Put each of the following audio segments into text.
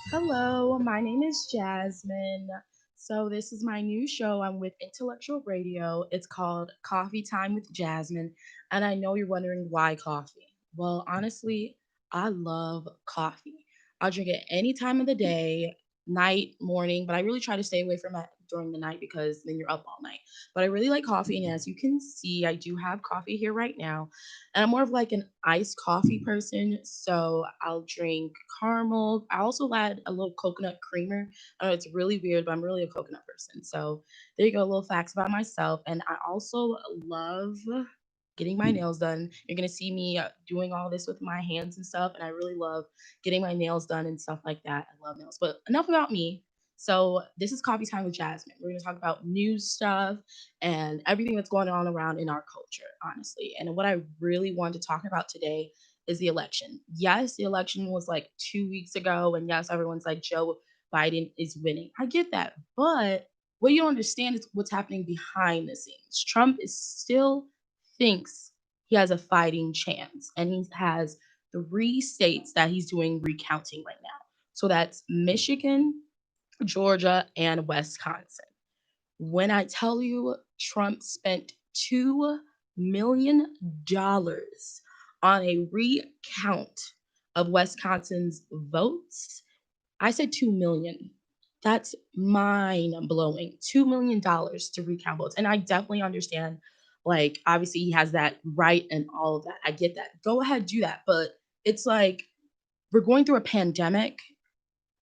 Hello, my name is Jasmine. So, this is my new show. I'm with Intellectual Radio. It's called Coffee Time with Jasmine. And I know you're wondering why coffee. Well, honestly, I love coffee. I'll drink it any time of the day, night, morning, but I really try to stay away from it during the night because then you're up all night. But I really like coffee. And as you can see, I do have coffee here right now. And I'm more of like an iced coffee person. So I'll drink caramel. I also add a little coconut creamer. I know it's really weird, but I'm really a coconut person. So there you go, little facts about myself. And I also love getting my nails done. You're gonna see me doing all this with my hands and stuff, and I really love getting my nails done and stuff like that. I love nails. But enough about me. So this is Coffee Time with Jasmine. We're gonna talk about news stuff and everything that's going on around in our culture, honestly. And what I really wanted to talk about today is the election. Yes, the election was like 2 weeks ago, and yes, everyone's like Joe Biden is winning. I get that, but what you don't understand is what's happening behind the scenes. Trump is still thinks he has a fighting chance, and he has three states that he's doing recounting right now. So that's Michigan, Georgia, and Wisconsin. When I tell you Trump spent $2 million on a recount of Wisconsin's votes, I said 2 million. That's mind blowing. $2 million to recount votes. And I definitely understand, like, obviously he has that right and all of that. I get that. Go ahead, do that. But it's like we're going through a pandemic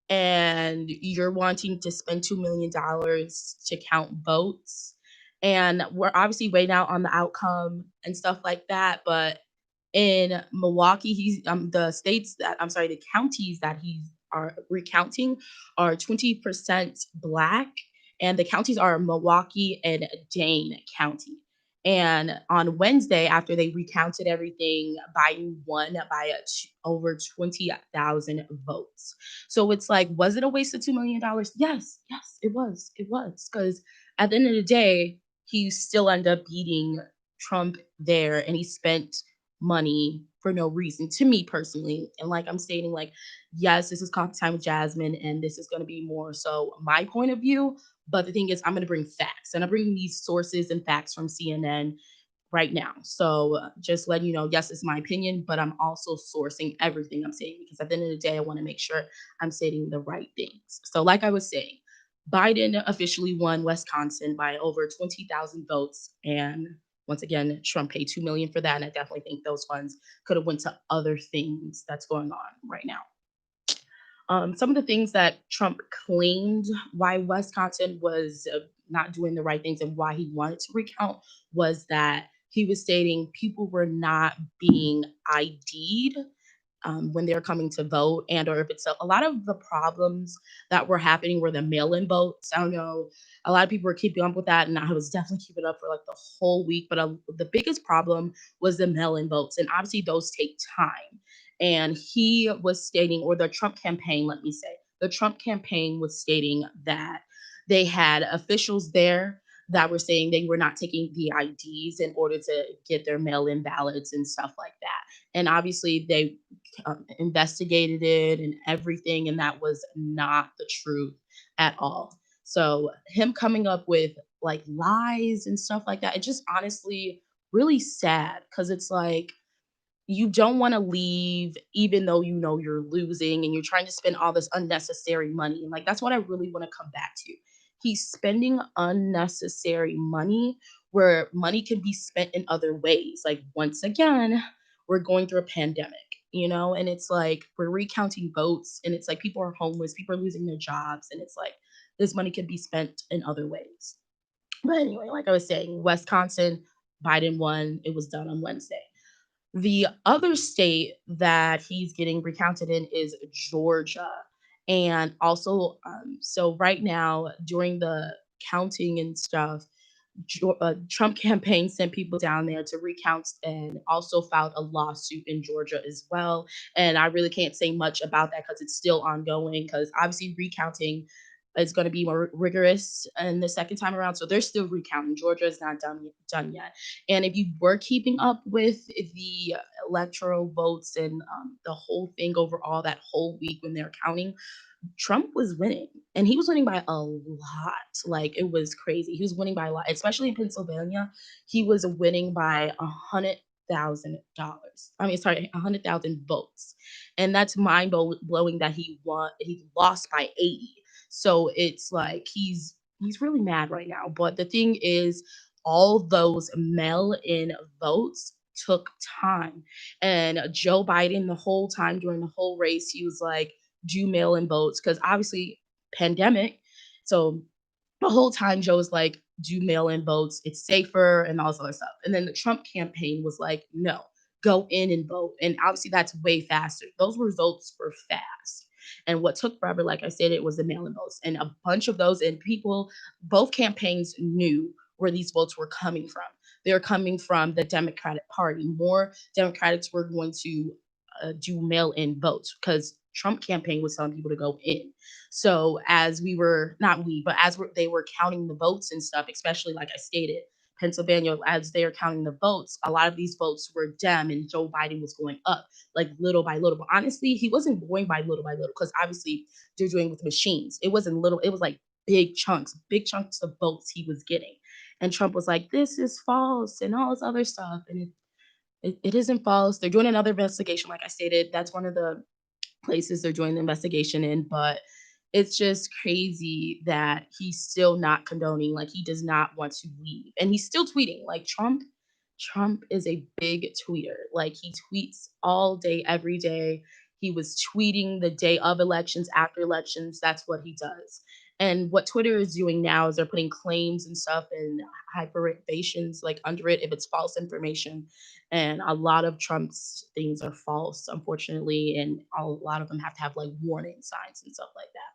and you're wanting to spend $2 million to count votes. And we're obviously waiting out on the outcome and stuff like that. But in Milwaukee, he's the counties that he's are recounting are 20% black, and the counties are Milwaukee and Dane County. And on Wednesday, after they recounted everything, Biden won by over 20,000 votes. So it's like, was it a waste of $2 million? Yes, yes, it was. It was. Because at the end of the day, he still ended up beating Trump there, and he spent money for no reason to me personally. And like I'm stating, like, yes, this is coffee time with Jasmine, and this is going to be more so my point of view. But the thing is, I'm going to bring facts, and I'm bringing these sources and facts from CNN right now. So just letting you know, yes, it's my opinion, but I'm also sourcing everything I'm saying because at the end of the day, I want to make sure I'm stating the right things. So, like I was saying, Biden officially won Wisconsin by over 20,000 votes, and once again, Trump paid 2 million for that, and I definitely think those funds could have went to other things that's going on right now. Some of the things that Trump claimed why Wisconsin was not doing the right things and why he wanted to recount was that he was stating people were not being ID'd when they're coming to vote, and or if it's a lot of the problems that were happening were the mail-in votes. I don't know, a lot of people were keeping up with that, and I was definitely keeping up for like the whole week. But the biggest problem was the mail-in votes, and obviously those take time. And he was stating, or the Trump campaign, let me say, the Trump campaign was stating that they had officials there that were saying they were not taking the IDs in order to get their mail-in ballots and stuff like that. And obviously they investigated it and everything, and that was not the truth at all. So him coming up with like lies and stuff like that, it just honestly really sad because it's like you don't want to leave even though you know you're losing and you're trying to spend all this unnecessary money. And like that's what I really want to come back to. He's spending unnecessary money where money can be spent in other ways. Like once again, we're going through a pandemic, and it's like we're recounting votes and it's like people are homeless, people are losing their jobs, and it's like this money can be spent in other ways. But anyway, like I was saying, Wisconsin, Biden won. It was done on Wednesday. The other state that he's getting recounted in is Georgia. And also, so right now, during the counting and stuff, Trump campaign sent people down there to recount and also filed a lawsuit in Georgia as well. And I really can't say much about that because it's still ongoing. Because obviously, recounting is going to be more rigorous and the second time around. So they're still recounting. Georgia is not done yet. And if you were keeping up with the electoral votes and the whole thing overall that whole week when they're counting, Trump was winning, and he was winning by a lot. Like, it was crazy. He was winning by a lot, especially in Pennsylvania. He was winning by $100,000. I mean, sorry, 100,000 votes, and that's mind blowing that he won. He lost by 80. So it's like he's really mad right now. But the thing is, all those mail-in votes took time, and Joe Biden the whole time during the whole race, he was like, do mail-in votes because obviously pandemic. So the whole time Joe was like, do mail-in votes, it's safer and all this other stuff. And then the Trump campaign was like, no, go in and vote. And obviously that's way faster. Those results were fast. And what took forever, like I said, it was the mail-in votes. And a bunch of those, and people, both campaigns knew where these votes were coming from. They're coming from the Democratic Party. More Democrats were going to do mail-in votes because Trump campaign was telling people to go in. So as we were, not we, but as they were counting the votes and stuff, especially like I stated, Pennsylvania, as they are counting the votes, a lot of these votes were Dem and Joe Biden was going up like little by little. But honestly, he wasn't going by little because obviously they're doing with machines. It wasn't little, it was like big chunks of votes he was getting. And Trump was like, this is false and all this other stuff. And it isn't false. They're doing another investigation. Like I stated, that's one of the places they're doing the investigation in, but it's just crazy that he's still not condoning, like he does not want to leave. And he's still tweeting. Like Trump is a big tweeter. Like he tweets all day, every day. He was tweeting the day of elections, after elections. That's what he does. And what Twitter is doing now is they're putting claims and stuff and hyperbations like under it if it's false information. And a lot of Trump's things are false, unfortunately, and a lot of them have to have like warning signs and stuff like that.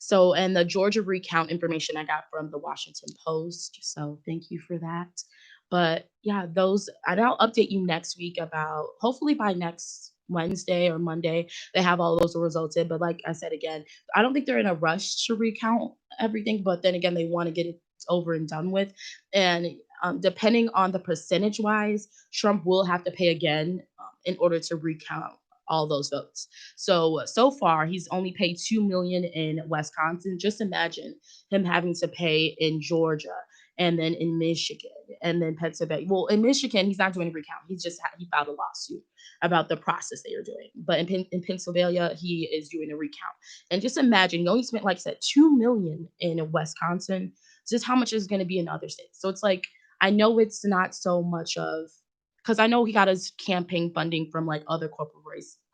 So, and the Georgia recount information I got from the Washington Post. So, thank you for that. But yeah, those, and I'll update you next week about, hopefully by next Wednesday or Monday, they have all those results in. But like I said again, I don't think they're in a rush to recount everything, but then again, they want to get it over and done with. And depending on the percentage wise, Trump will have to pay again in order to recount all those votes. So far he's only paid 2 million in Wisconsin. Just imagine him having to pay in Georgia and then in Michigan and then Pennsylvania. Well, in Michigan he's not doing a recount. He filed a lawsuit about the process they are doing. But in Pennsylvania he is doing a recount. And just imagine he only spent, like I said, 2 million in Wisconsin. Just how much is going to be in other states. So it's like, I know it's not so much of, because I know he got his campaign funding from like other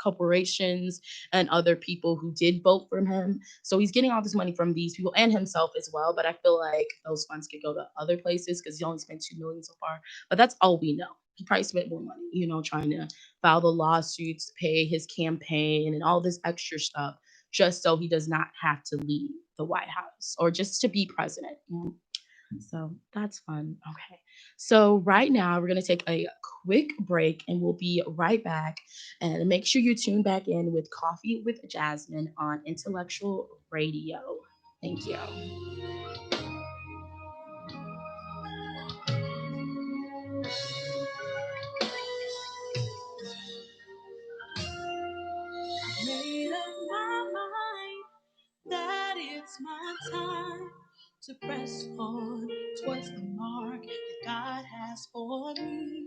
corporations and other people who did vote for him. So he's getting all this money from these people and himself as well. But I feel like those funds could go to other places because he only spent 2 million so far. But that's all we know. He probably spent more money, trying to file the lawsuits, pay his campaign, and all this extra stuff just so he does not have to leave the White House or just to be president. So that's fun. Okay. So right now we're going to take a quick break and we'll be right back. And make sure you tune back in with Coffee with Jasmine on Intellectual Radio. Thank you. Made up my mind that it's my time to press on towards the mark that God has for me.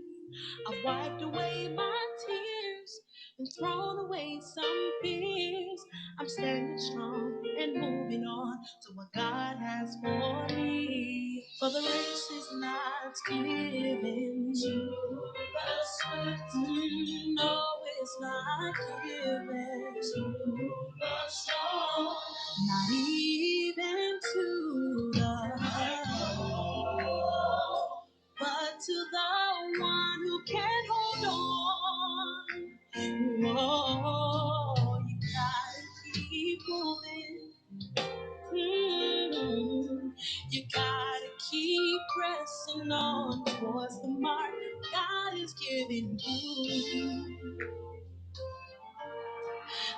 I've wiped away my tears and thrown away some fears. I'm standing strong and moving on to what God has for me. For the race is not given to the swift. No, it's not given to the strong. Not even to the but to the one who can hold on. Whoa, you gotta keep moving. You gotta keep pressing on towards the mark God is giving you.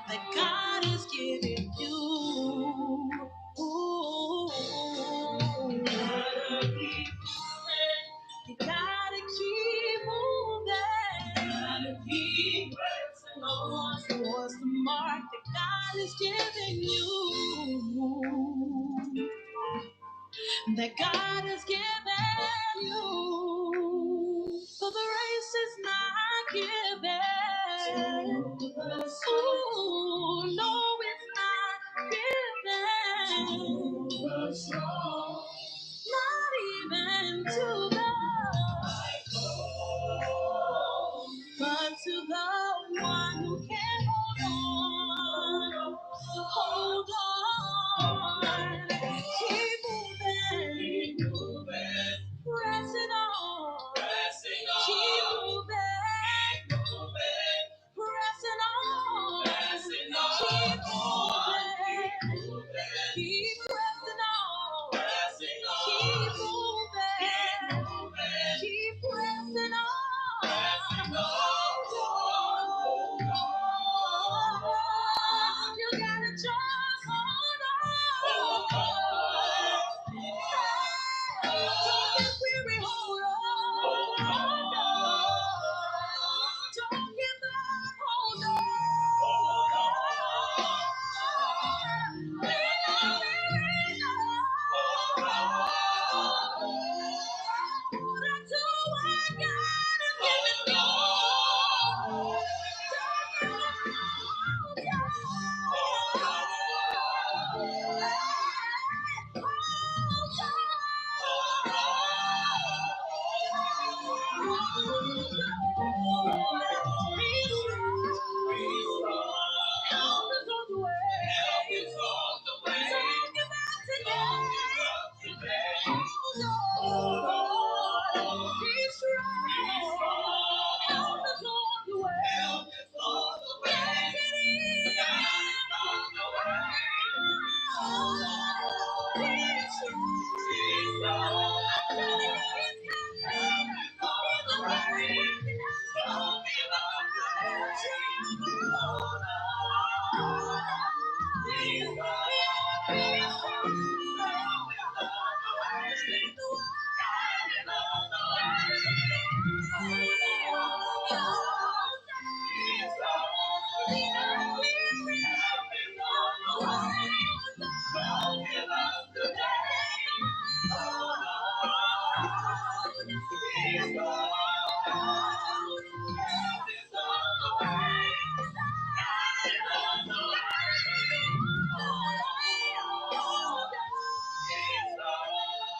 That God is giving you. Ooh, you gotta keep moving. You gotta keep pressing on towards the mark that God is giving you. that God has given you. For the race is not given. Ooh, no, it's not given. Not even to the but to the one who can hold on. Hold on. Keep moving. Keep moving. Pressing on. Pressing on. Keep moving. Keep moving. Pressing on. Pressing on. Keep moving. Keep moving. Keep pressing on. Pressing on. Keep moving. Keep moving. Keep pressing on. Pressing on. Hold on. You gotta just hold on. Hold on. Don't get weary, hold on. Hold on. Don't give up, hold on. Hold on. Hold on to what God has given you.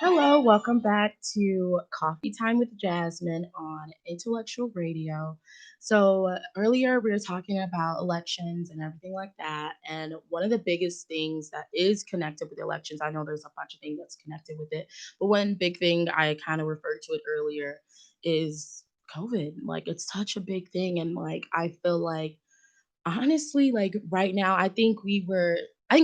Hello, welcome back to Coffee Time with Jasmine on Intellectual Radio. So, earlier we were talking about elections and everything like that. And one of the biggest things that is connected with elections, I know there's a bunch of things that's connected with it, but one big thing I kind of referred to it earlier is COVID. Like, it's such a big thing. And, like, I feel like honestly, like right now, I think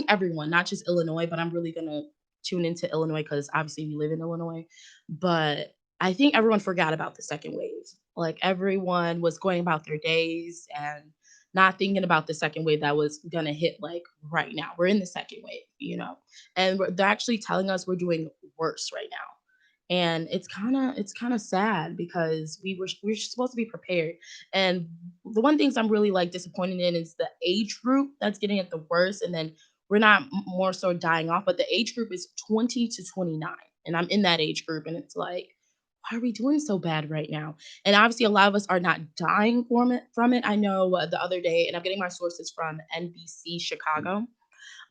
everyone, not just Illinois, but I'm really gonna tune into Illinois because obviously we live in Illinois. But I think everyone forgot about the second wave. Like everyone was going about their days and not thinking about the second wave that was gonna hit like right now. We're in the second wave, and they're actually telling us we're doing worse right now. And it's kind of sad because we're supposed to be prepared. And the one things I'm really like disappointed in is the age group that's getting it the worst, and then we're not more so dying off, but the age group is 20 to 29, and I'm in that age group, and it's like, why are we doing so bad right now? And obviously, a lot of us are not dying from it. I know the other day, and I'm getting my sources from NBC Chicago.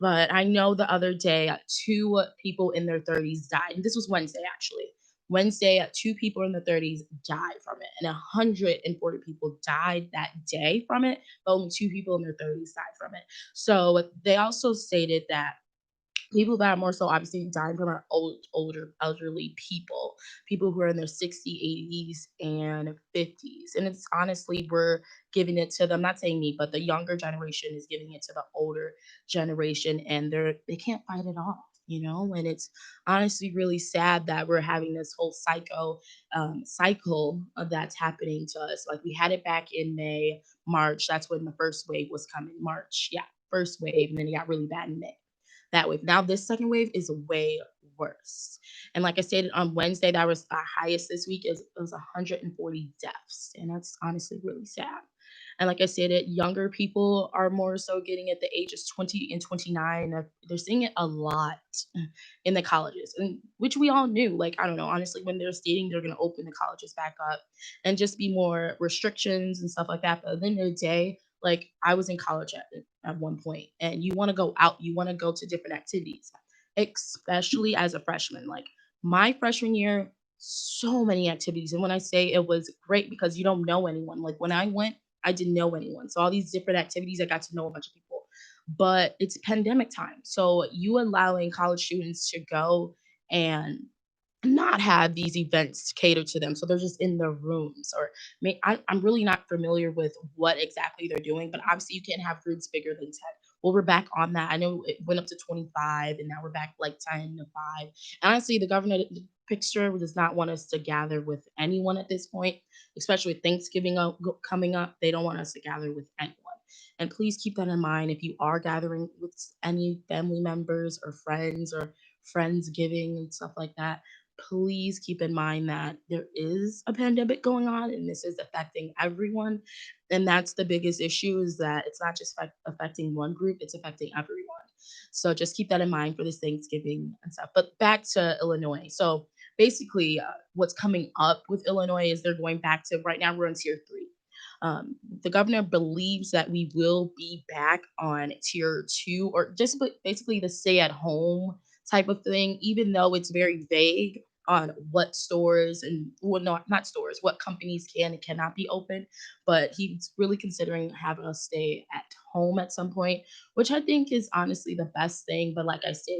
But I know the other day, two people in their 30s died. And this was Wednesday, actually. Wednesday, two people in their 30s died from it, and 140 people died that day from it, but only two people in their 30s died from it. So they also stated that people that are more so obviously dying from are older, elderly people who are in their 60s, 80s, and 50s. And it's honestly, we're giving it to them, not saying me, but the younger generation is giving it to the older generation, and they can't fight it off. And it's honestly really sad that we're having this whole cycle of that's happening to us. Like we had it back in May, March. That's when the first wave was coming. March, yeah, first wave, and then it got really bad in May, that wave. Now this second wave is way worse. And like I said on Wednesday, that was our highest this week. Is it was 140 deaths, and that's honestly really sad. And like I said, younger people are more so getting at the ages 20 and 29. They're seeing it a lot in the colleges, and which we all knew. Like, I don't know, honestly, when they're stating they're going to open the colleges back up and just be more restrictions and stuff like that. But at the end of the day, like I was in college at one point, and you want to go out, you want to go to different activities, especially as a freshman. Like my freshman year, so many activities. And when I say it was great because you don't know anyone, like when I went, I didn't know anyone. So all these different activities, I got to know a bunch of people. But it's pandemic time. So you allowing college students to go and not have these events catered to them. So they're just in their rooms. Or I'm really not familiar with what exactly they're doing, but obviously you can't have groups bigger than 10. Well, we're back on that. I know it went up to 25 and now we're back like 10 to 5. And honestly, the governor picture does not want us to gather with anyone at this point, especially with Thanksgiving coming up. They don't want us to gather with anyone. And please keep that in mind if you are gathering with any family members or friendsgiving and stuff like that. Please keep in mind that there is a pandemic going on and this is affecting everyone. And that's the biggest issue, is that it's not just affecting one group, it's affecting everyone. So just keep that in mind for this Thanksgiving and stuff. But back to Illinois. So basically, what's coming up with Illinois is they're going back to, right now we're in tier 3. The governor believes that we will be back on tier 2, or just basically the stay at home type of thing, even though it's very vague on what stores and, well, no, not stores, what companies can and cannot be open. But he's really considering having us stay at home at some point, which I think is honestly the best thing. But like I said,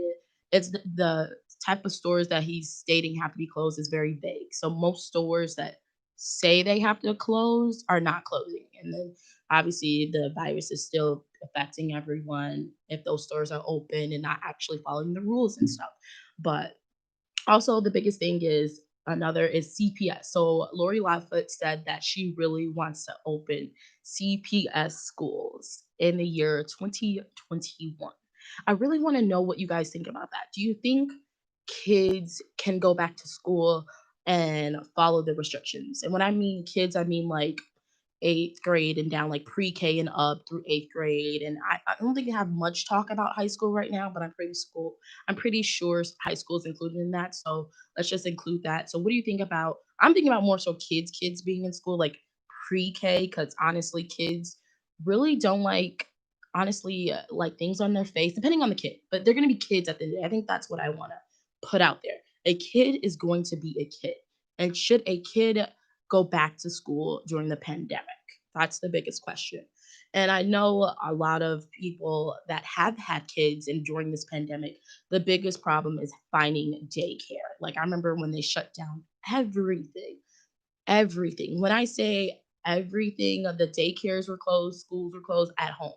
it's the type of stores that he's stating have to be closed is very vague. So most stores that say they have to close are not closing. And then obviously the virus is still affecting everyone if those stores are open and not actually following the rules and stuff. But also, the biggest thing is another is CPS. So Lori Lightfoot said that she really wants to open CPS schools in the year 2021. I really want to know what you guys think about that. Do you think kids can go back to school and follow the restrictions? And when I mean kids, I mean like eighth grade and down, like pre-K and up through eighth grade. And I don't think they have much talk about high school right now, but I'm pretty sure high school is included in that. So let's just include that. So what do you think about? I'm thinking about more so kids being in school, like pre-K, because honestly, kids really don't honestly, like things on their face, depending on the kid. But they're gonna be kids at the end of the day. I think that's what I want to put out there. A kid is going to be a kid, and should a kid go back to school during the pandemic? That's the biggest question. And I know a lot of people that have had kids, and during this pandemic, the biggest problem is finding daycare. Like I remember when they shut down everything. When I say everything, the daycares were closed, schools were closed, at home.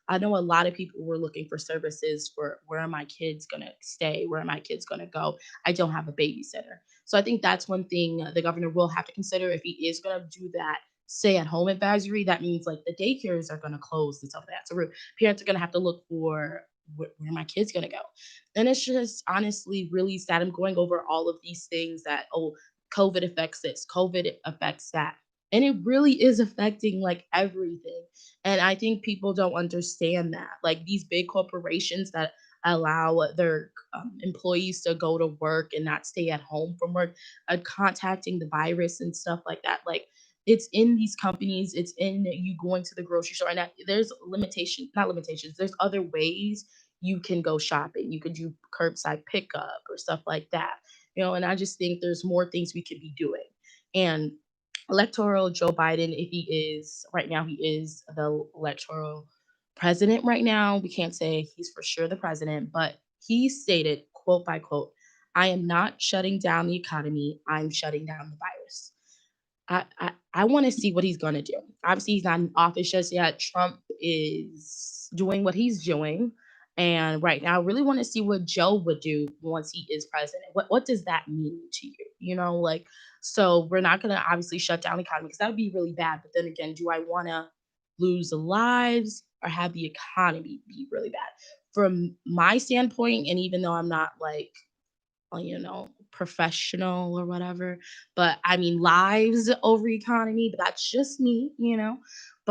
I know a lot of people were looking for services for, where are my kids going to stay? Where are my kids going to go? I don't have a babysitter. So I think that's one thing the governor will have to consider if he is going to do that stay at home advisory. That means like the daycares are going to close and stuff like that. So parents are going to have to look for where my kids going to go. And it's just honestly really sad. I'm going over all of these things that, oh, COVID affects this, COVID affects that. And it really is affecting like everything. And I think people don't understand that. Like these big corporations that allow their employees to go to work and not stay at home from work, contacting the virus and stuff like that. Like it's in these companies, it's in you going to the grocery store. And there's not limitations, there's other ways you can go shopping. You could do curbside pickup or stuff like that, and I just think there's more things we could be doing. And electoral Joe Biden, if he is right now, he is the electoral president right now. We can't say he's for sure the president, but he stated, quote by quote, I am not shutting down the economy, I'm shutting down the virus. I want to see what he's going to do. Obviously, he's not in office just yet. Trump is doing what he's doing. And right now, I really want to see what Joe would do once he is president. What does that mean to you? Like, so we're not going to obviously shut down the economy because that would be really bad. But then again, do I want to lose lives or have the economy be really bad? From my standpoint, and even though I'm not like professional or whatever. But I mean, lives over economy, but that's just me.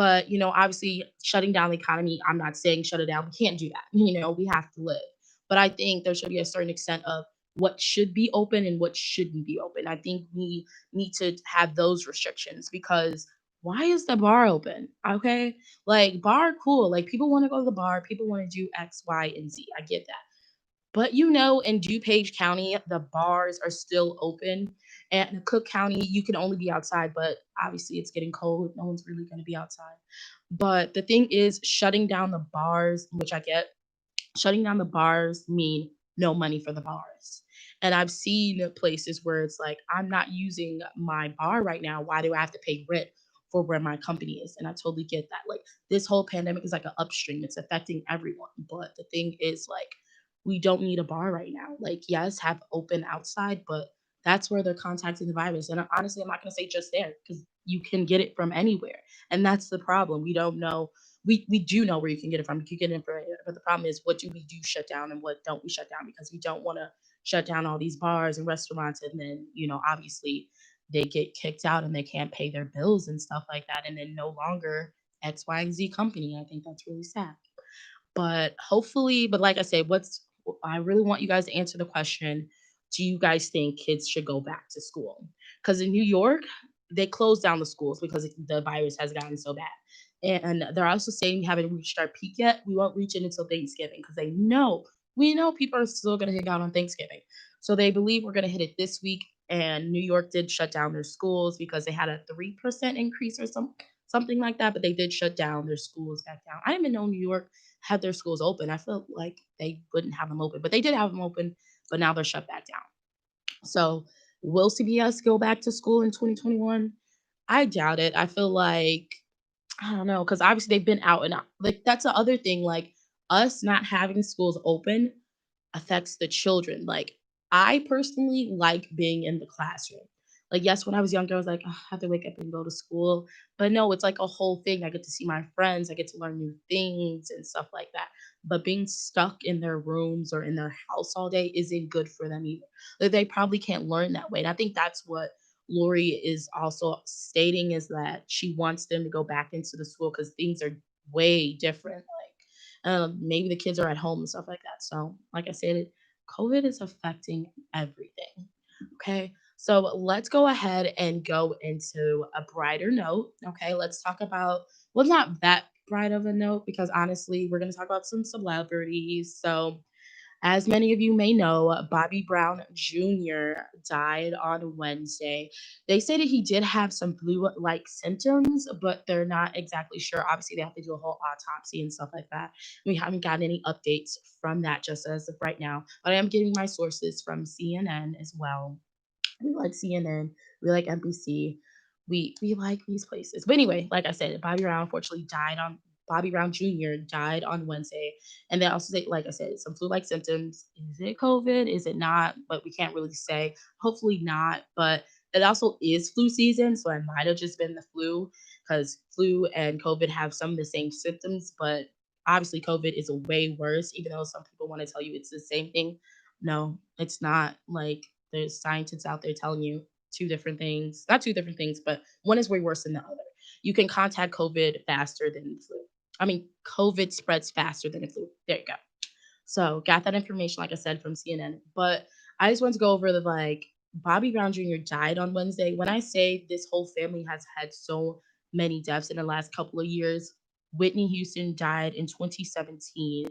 But, obviously shutting down the economy, I'm not saying shut it down. We can't do that. We have to live. But I think there should be a certain extent of what should be open and what shouldn't be open. I think we need to have those restrictions because why is the bar open? Okay. Like, bar, cool. Like, people want to go to the bar, people want to do X, Y, and Z. I get that. But in DuPage County, the bars are still open. And in Cook County, you can only be outside, but obviously it's getting cold. No one's really going to be outside. But the thing is, shutting down the bars, which I get, shutting down the bars mean no money for the bars. And I've seen places where it's like, I'm not using my bar right now. Why do I have to pay rent for where my company is? And I totally get that. Like, this whole pandemic is like an upstream. It's affecting everyone. But the thing is, like, we don't need a bar right now. Like, yes, have open outside, but that's where they're contacting the virus. And honestly, I'm not going to say just there because you can get it from anywhere. And that's the problem. We don't know. We do know where you can get it from. You can get it from, but the problem is, what do we do shut down and what don't we shut down? Because we don't want to shut down all these bars and restaurants, and then obviously they get kicked out and they can't pay their bills and stuff like that, and then no longer X, Y, and Z company. I think that's really sad. But hopefully, but like I said, I really want you guys to answer the question: do you guys think kids should go back to school? Because in New York, they closed down the schools because the virus has gotten so bad. And they're also saying we haven't reached our peak yet. We won't reach it until Thanksgiving because we know people are still going to hit out on Thanksgiving. So they believe we're going to hit it this week. And New York did shut down their schools because they had a 3% increase or something like that. But they did shut down their schools back down. I didn't even know New York had their schools open. I felt like they wouldn't have them open, but they did have them open, but now they're shut back down. So will CBS go back to school in 2021? I doubt it. I feel like, I don't know, because obviously they've been out and out. Like, that's the other thing. Like, us not having schools open affects the children. Like, I personally like being in the classroom. Like, yes, when I was younger, I was like, "Ugh, I have to wake up and go to school." But no, it's like a whole thing. I get to see my friends, I get to learn new things and stuff like that. But being stuck in their rooms or in their house all day isn't good for them either. Like, they probably can't learn that way. And I think that's what Lori is also stating, is that she wants them to go back into the school because things are way different. Like, maybe the kids are at home and stuff like that. So, like I said, COVID is affecting everything. Okay. So let's go ahead and go into a brighter note. Okay. Let's talk about, well, not that bright of a note because honestly, we're going to talk about some celebrities. So, as many of you may know, Bobby Brown Jr. died on Wednesday. They say that he did have some flu like symptoms, but they're not exactly sure. Obviously, they have to do a whole autopsy and stuff like that. We haven't gotten any updates from that just as of right now, but I am getting my sources from CNN as well. We like CNN, we like NBC, we like these places. But anyway, like I said, Bobby Brown Jr. died on Wednesday. And they also say, like I said, some flu-like symptoms. Is it COVID? Is it not? But we can't really say. Hopefully not. But it also is flu season, so it might have just been the flu because flu and COVID have some of the same symptoms, but obviously COVID is way worse, even though some people want to tell you it's the same thing. No, it's not. Like, there's scientists out there telling you two different things. Not two different things, but one is way worse than the other. You can contact COVID faster than the flu. I mean, COVID spreads faster than the flu. There you go. So got that information, like I said, from CNN. But I just want to go over the like Bobby Brown Jr. died on Wednesday. When I say this whole family has had so many deaths in the last couple of years, Whitney Houston died in 2017.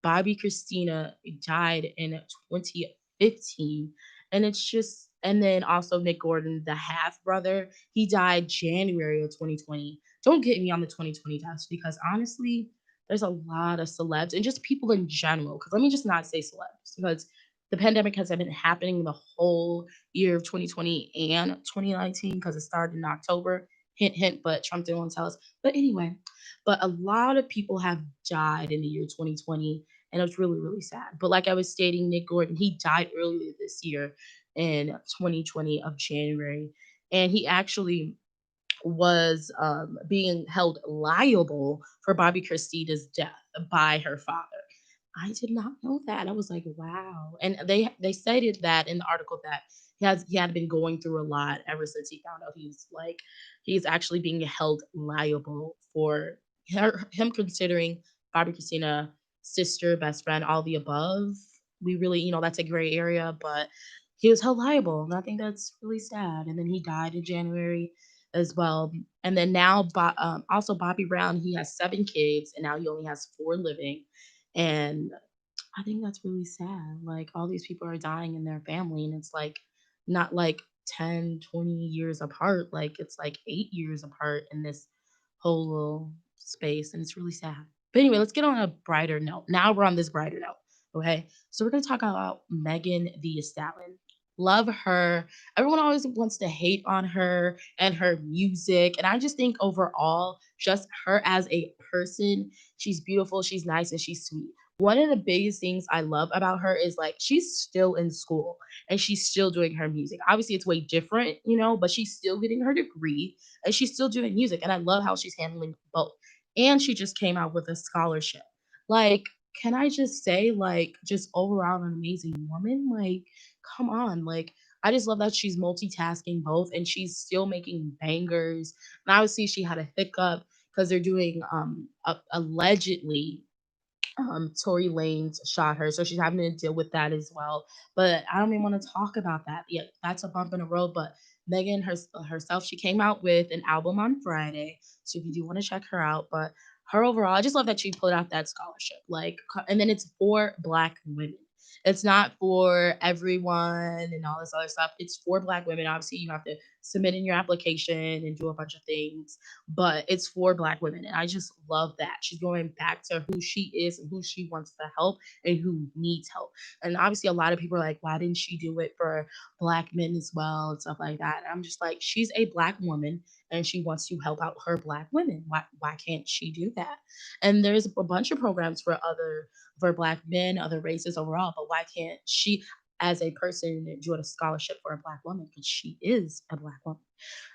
Bobby Christina died in 2015. And it's just, and then also Nick Gordon, the half brother, he died January of 2020. Don't get me on the 2020 deaths because honestly, there's a lot of celebs and just people in general. Because let me just not say celebs because the pandemic has been happening the whole year of 2020 and 2019 because it started in October. Hint, hint, but Trump didn't want to tell us. But anyway, but a lot of people have died in the year 2020, and it was really, really sad. But like I was stating, Nick Gordon, he died earlier this year in 2020 of January. And he actually was being held liable for Bobby Christina's death by her father. I did not know that. I was like, wow. And they stated that in the article that he had been going through a lot ever since he found out he's actually being held liable for him considering Bobby Christina sister, best friend, all the above. We really, that's a gray area, but he was held liable, and I think that's really sad. And then he died in January as well. And then now, also Bobby Brown, he has 7 kids, and now he only has 4 living. And I think that's really sad. Like, all these people are dying in their family, and it's like not like 10, 20 years apart. Like, it's like 8 years apart in this whole little space, and it's really sad. But anyway, let's get on a brighter note. Now we're on this brighter note. Okay. So we're going to talk about Megan Thee Stallion. Love her. Everyone always wants to hate on her and her music. And I just think overall, just her as a person, she's beautiful, she's nice, and she's sweet. One of the biggest things I love about her is like she's still in school and she's still doing her music. Obviously, it's way different, but she's still getting her degree and she's still doing music. And I love how she's handling both. And she just came out with a scholarship. Like, can I just say, like, just overall an amazing woman? Like, come on. Like, I just love that she's multitasking both and she's still making bangers. And obviously, she had a hiccup because they're doing allegedly Tory Lanez shot her, so she's having to deal with that as well. But I don't even want to talk about that. Yeah, that's a bump in the road. But Megan herself, she came out with an album on Friday, so if you do want to check her out, but her overall, I just love that she put out that scholarship, like, and then it's for Black women. It's not for everyone and all this other stuff. It's for Black women. Obviously, you have to submit in your application and do a bunch of things, but it's for Black women. And I just love that. She's going back to who she is and who she wants to help and who needs help. And obviously, a lot of people are like, why didn't she do it for Black men as well and stuff like that? And I'm just like, she's a Black woman and she wants to help out her Black women. Why can't she do that? And there's a bunch of programs for Black men, other races overall, but why can't she, as a person, do a scholarship for a Black woman? Because she is a Black woman.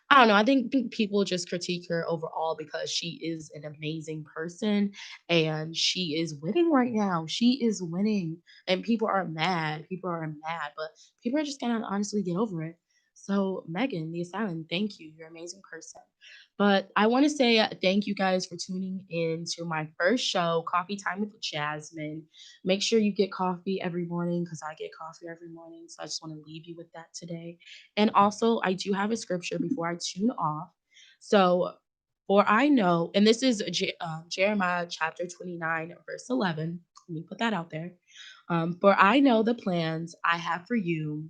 I don't know. I think people just critique her overall because she is an amazing person and she is winning right now. She is winning, and people are mad. People are mad, but people are just gonna honestly get over it. So, Megan the Asylum, thank you. You're an amazing person. But I want to say thank you guys for tuning in to my first show, Coffee Time with Jasmine. Make sure you get coffee every morning because I get coffee every morning. So I just want to leave you with that today. And also, I do have a scripture before I tune off. So, for I know, and this is Jeremiah chapter 29, verse 11. Let me put that out there. For I know the plans I have for you,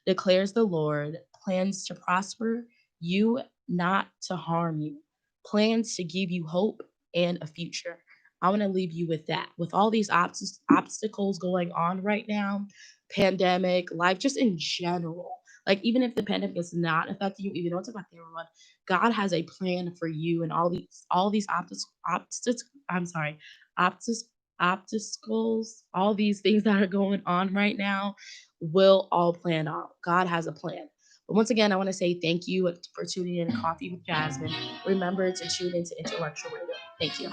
declares the Lord, plans to prosper you, not to harm you, plans to give you hope and a future. I want to leave you with that. With all these obstacles going on right now, pandemic, life, just in general, like even if the pandemic is not affecting you, even though it's affecting everyone, God has a plan for you, and all these I'm sorry, obstacles all these things that are going on right now will all plan out. God has a plan. But once again, I want to say thank you for tuning in to Coffee with Jasmine. Remember to tune into Intellectual Radio. Thank you.